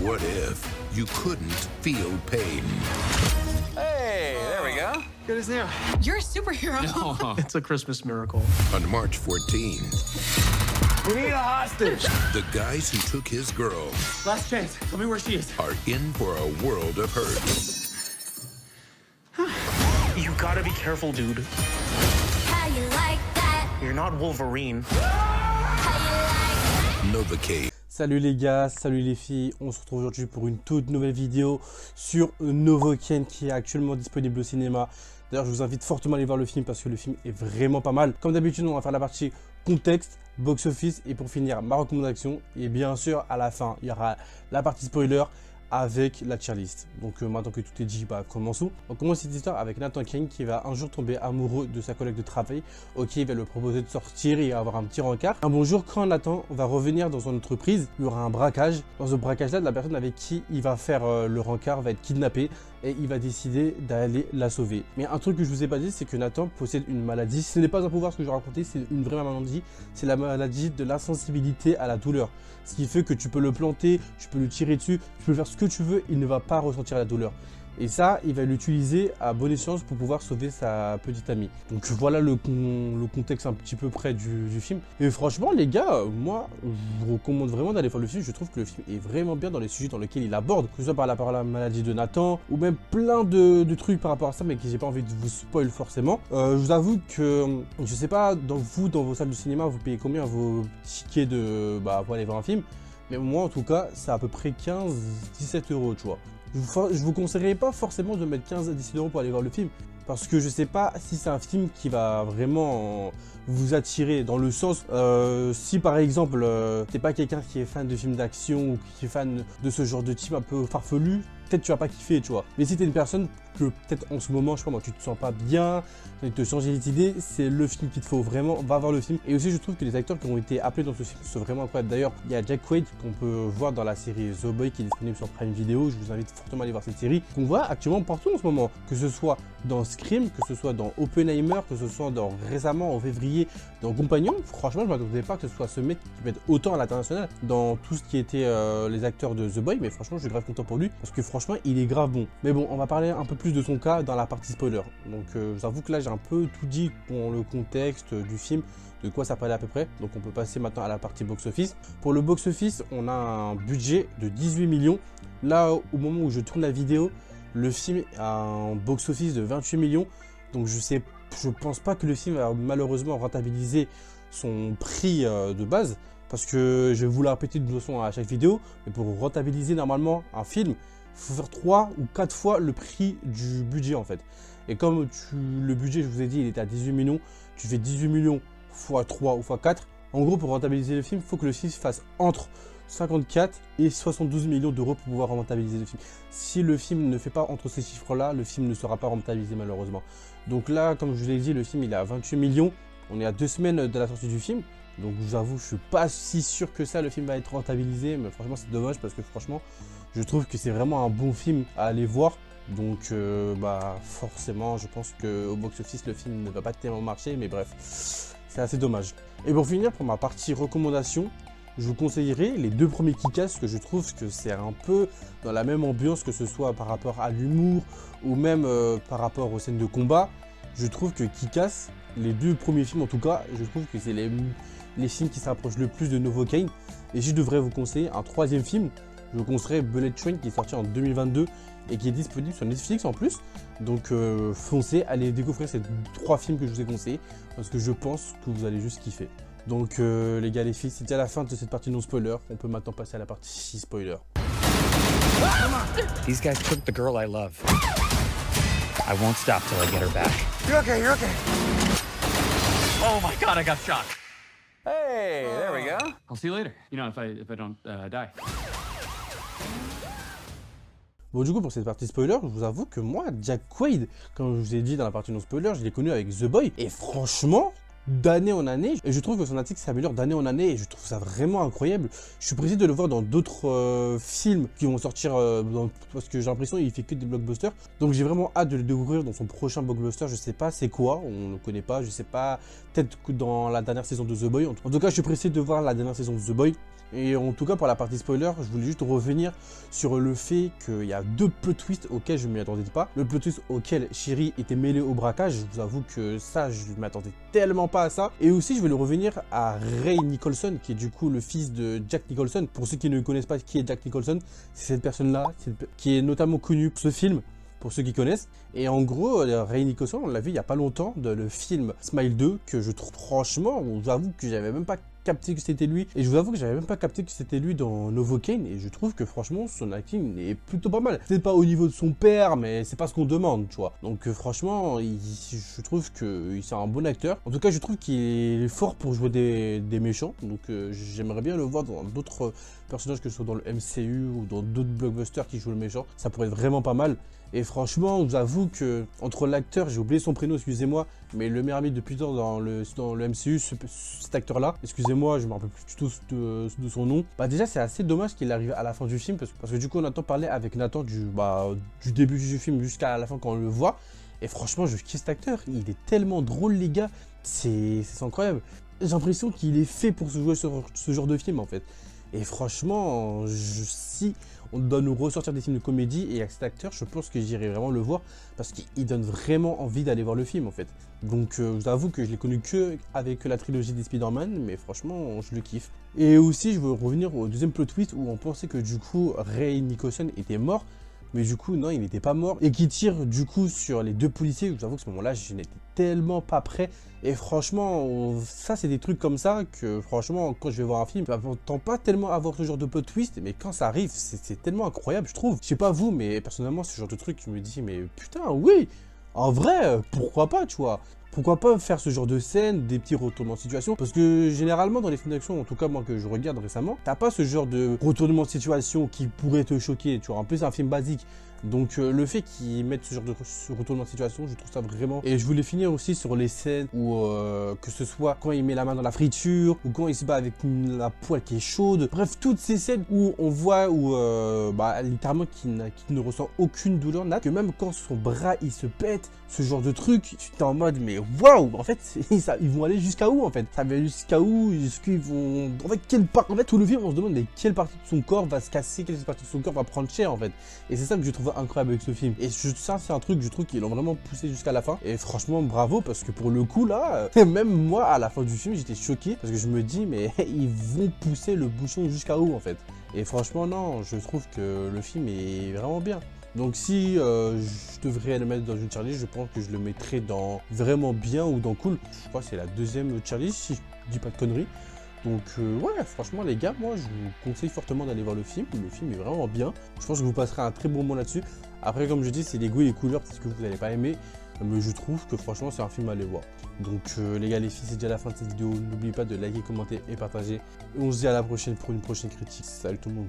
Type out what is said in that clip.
What if you couldn't feel pain? Hey, there we go. Good as new. You're a superhero. No. It's a Christmas miracle. On March 14, We need a hostage. the guys who took his girl Last chance. Tell me where she is. are in for a world of hurt. You gotta be careful, dude. How you like that? You're not Wolverine. Novocaine. Salut les gars, salut les filles, on se retrouve aujourd'hui pour une toute nouvelle vidéo sur Novocaine qui est actuellement disponible au cinéma. D'ailleurs je vous invite fortement à aller voir le film parce que le film est vraiment pas mal. Comme d'habitude on va faire la partie contexte, box-office et pour finir ma recommandation. Et bien sûr à la fin il y aura la partie spoiler avec la tier list. Donc maintenant que tout est dit, commençons. On commence cette histoire avec Nathan Kane qui va un jour tomber amoureux de sa collègue de travail. Ok, il va lui proposer de sortir et avoir un petit rencard. Un bon jour, quand Nathan va revenir dans son entreprise, il y aura un braquage. Dans ce braquage-là, la personne avec qui il va faire le rencard va être kidnappée et il va décider d'aller la sauver. Mais un truc que je vous ai pas dit, c'est que Nathan possède une maladie. Ce n'est pas un pouvoir ce que je vais raconter, c'est une vraie maladie. C'est la maladie de l'insensibilité à la douleur. Ce qui fait que tu peux le planter, tu peux le tirer dessus, tu peux faire ce que tu veux, il ne va pas ressentir la douleur. Et ça, il va l'utiliser à bon escient pour pouvoir sauver sa petite amie. Donc voilà le contexte un petit peu près du film. Et franchement, les gars, moi, je vous recommande vraiment d'aller voir le film. Je trouve que le film est vraiment bien dans les sujets dans lesquels il aborde, que ce soit par rapport à la maladie de Nathan, ou même plein de trucs par rapport à ça, mais que j'ai pas envie de vous spoil forcément. Je vous avoue que, je sais pas, dans vos salles de cinéma, vous payez combien vos tickets pour aller voir un film. Mais moi, en tout cas, c'est à peu près 15-17 €, tu vois. Je vous conseillerais pas forcément de mettre 15 à 17 € pour aller voir le film. Parce que je sais pas si c'est un film qui va vraiment vous attirer dans le sens... si par exemple, t'es pas quelqu'un qui est fan de films d'action ou qui est fan de ce genre de type un peu farfelu, peut-être tu vas pas kiffer, tu vois. Mais si t'es une personne que peut-être en ce moment, je sais pas moi, tu te sens pas bien, tu te changer d'idée, c'est le film qu'il te faut vraiment, va voir le film. Et aussi je trouve que les acteurs qui ont été appelés dans ce film sont vraiment incroyables. D'ailleurs, il y a Jack Quaid qu'on peut voir dans la série The Boy qui est disponible sur Prime Video. Je vous invite fortement à aller voir cette série qu'on voit actuellement partout en ce moment. Que ce soit dans Scream, que ce soit dans Oppenheimer, que ce soit dans récemment en février dans Compagnon. Franchement, je m'attendais pas que ce soit ce mec qui peut être autant à l'international dans tout ce qui était les acteurs de The Boy. Mais franchement, je suis grave content pour lui parce que franchement, il est grave bon. Mais bon, on va parler un peu plus de son cas dans la partie spoiler. Donc j'avoue que là j'ai un peu tout dit pour le contexte du film, de quoi ça parlait à peu près. Donc on peut passer maintenant à la partie box-office. Pour le box-office, on a un budget de 18 millions. Là, au moment où je tourne la vidéo, le film a un box-office de 28 millions. Donc je pense pas que le film va malheureusement rentabiliser son prix de base. Parce que je vais vous la répéter de toute façon à chaque vidéo. Mais pour rentabiliser normalement un film, il faut faire 3 ou 4 fois le prix du budget en fait. Et comme le budget, je vous ai dit, il était à 18 millions, tu fais 18 millions x 3 ou x 4. En gros, pour rentabiliser le film, il faut que le film fasse entre 54 et 72 millions d'euros pour pouvoir rentabiliser le film. Si le film ne fait pas entre ces chiffres-là, le film ne sera pas rentabilisé malheureusement. Donc là, comme je vous l'ai dit, le film il est à 28 millions. On est à 2 semaines de la sortie du film. Donc j'avoue, je suis pas si sûr que ça, le film va être rentabilisé. Mais franchement, c'est dommage parce que franchement, je trouve que c'est vraiment un bon film à aller voir. Donc forcément, je pense qu'au box-office, le film ne va pas tellement marcher. Mais bref, c'est assez dommage. Et pour finir, pour ma partie recommandation, je vous conseillerais les 2 premiers Kick-Ass que je trouve que c'est un peu dans la même ambiance, que ce soit par rapport à l'humour ou même par rapport aux scènes de combat. Je trouve que Kick-Ass, les 2 premiers films en tout cas, je trouve que c'est les films qui s'approchent le plus de Novocaine. Et je devrais vous conseiller un 3e film. Je vous conseillerais Bullet Train qui est sorti en 2022 et qui est disponible sur Netflix en plus. Donc foncez, allez découvrir ces 3 films que je vous ai conseillés parce que je pense que vous allez juste kiffer. Donc les gars, les filles, c'était à la fin de cette partie non spoiler. On peut maintenant passer à la partie spoiler. These guys took the girl I love. I won't stop till I get her back. You're okay, you're okay. Oh my god, I got shot. Hey, there we go. I'll see you later. You know, if I don't die. Bon, du coup, pour cette partie spoiler, je vous avoue que moi, Jack Quaid, comme je vous ai dit dans la partie non spoiler, je l'ai connu avec The Boy. Et franchement, d'année en année. Et je trouve que son article s'améliore d'année en année et je trouve ça vraiment incroyable. Je suis pressé de le voir dans d'autres films qui vont sortir parce que j'ai l'impression qu'il fait que des blockbusters. Donc j'ai vraiment hâte de le découvrir dans son prochain blockbuster. Je sais pas c'est quoi, on ne connaît pas, je sais pas, peut-être que dans la dernière saison de The Boy. En tout cas, je suis pressé de voir la dernière saison de The Boy. Et en tout cas, pour la partie spoiler, je voulais juste revenir sur le fait qu'il y a 2 plot twists auxquels je ne m'y attendais pas. Le plot twist auquel Sherry était mêlée au braquage, je vous avoue que ça, je ne m'attendais tellement pas à ça. Et aussi, je vais le revenir à Ray Nicholson, qui est du coup le fils de Jack Nicholson. Pour ceux qui ne connaissent pas qui est Jack Nicholson, c'est cette personne-là, qui est notamment connue pour ce film. Pour ceux qui connaissent. Et en gros, Ray Nicholson, on l'a vu il n'y a pas longtemps dans le film Smile 2, que je trouve franchement, je vous avoue que j'avais même pas capté que c'était lui. Et je vous avoue que j'avais même pas capté que c'était lui dans Novocaine. Et je trouve que franchement, son acting est plutôt pas mal. Peut-être pas au niveau de son père, mais c'est pas ce qu'on demande, tu vois. Donc franchement, je trouve que c'est un bon acteur. En tout cas, je trouve qu'il est fort pour jouer des méchants. Donc j'aimerais bien le voir dans d'autres personnages, que ce soit dans le MCU ou dans d'autres blockbusters qui jouent le méchant. Ça pourrait être vraiment pas mal. Et franchement, je vous avoue que entre l'acteur, j'ai oublié son prénom, excusez-moi, mais le meilleur ami de Peter dans le MCU, cet acteur-là, excusez-moi, je me rappelle plus du tout de son nom. Bah déjà, c'est assez dommage qu'il arrive à la fin du film, parce que du coup, on entend parler avec Nathan du début du film jusqu'à la fin quand on le voit. Et franchement, je kiffe cet acteur, il est tellement drôle, les gars, c'est incroyable. J'ai l'impression qu'il est fait pour se jouer sur ce genre de film, en fait. Et franchement, si on doit nous ressortir des films de comédie et avec cet acteur, je pense que j'irai vraiment le voir parce qu'il donne vraiment envie d'aller voir le film en fait. Donc je vous avoue que je l'ai connu que avec la trilogie des Spider-Man, mais franchement, je le kiffe. Et aussi, je veux revenir au deuxième plot twist où on pensait que du coup, Ray Nicholson était mort. Mais du coup, non, il n'était pas mort. Et qui tire du coup sur les 2 policiers. Je vous avoue que à ce moment-là, je n'étais tellement pas prêt. Et franchement, ça, c'est des trucs comme ça que franchement, quand je vais voir un film, je ne m'attends pas tellement à voir ce genre de plot twist. Mais quand ça arrive, c'est tellement incroyable, je trouve. Je sais pas vous, mais personnellement, ce genre de truc, je me dis, mais putain, oui, en vrai, pourquoi pas, tu vois. Pourquoi pas faire ce genre de scène, des petits retournements de situation? Parce que généralement dans les films d'action, en tout cas moi que je regarde récemment, t'as pas ce genre de retournement de situation qui pourrait te choquer, tu vois. En plus c'est un film basique. Donc le fait qu'ils mettent ce genre de retournement de situation, je trouve ça vraiment... Et je voulais finir aussi sur les scènes où, que ce soit quand il met la main dans la friture, ou quand il se bat avec la poêle qui est chaude. Bref, toutes ces scènes où on voit, littéralement qu'il ne ressent aucune douleur, que même quand son bras il se pète, ce genre de truc, tu es en mode mais waouh, en fait, ils vont aller jusqu'à où en fait? Ça va aller jusqu'à où? Est-ce qu'ils vont... En fait, tout le film, on se demande mais quelle partie de son corps va se casser, quelle partie de son corps va prendre cher en fait. Et c'est ça que je trouve incroyable avec ce film. Et ça, c'est un truc, je trouve qu'ils l'ont vraiment poussé jusqu'à la fin. Et franchement, bravo, parce que pour le coup, là, même moi, à la fin du film, j'étais choqué, parce que je me dis, mais ils vont pousser le bouchon jusqu'à où, en fait? Et franchement, non, je trouve que le film est vraiment bien. Donc si je devrais le mettre dans une tier list, je pense que je le mettrais dans vraiment bien ou dans cool. Je crois que c'est la deuxième tier list, si je dis pas de conneries. Donc ouais, franchement les gars, moi je vous conseille fortement d'aller voir le film. Le film est vraiment bien. Je pense que vous passerez un très bon moment là-dessus. Après comme je dis, c'est les goûts et les couleurs, peut-être que vous n'allez pas aimer. Mais je trouve que franchement c'est un film à aller voir. Donc les gars, les filles, c'est déjà la fin de cette vidéo. N'oubliez pas de liker, commenter et partager. Et on se dit à la prochaine pour une prochaine critique. Salut tout le monde.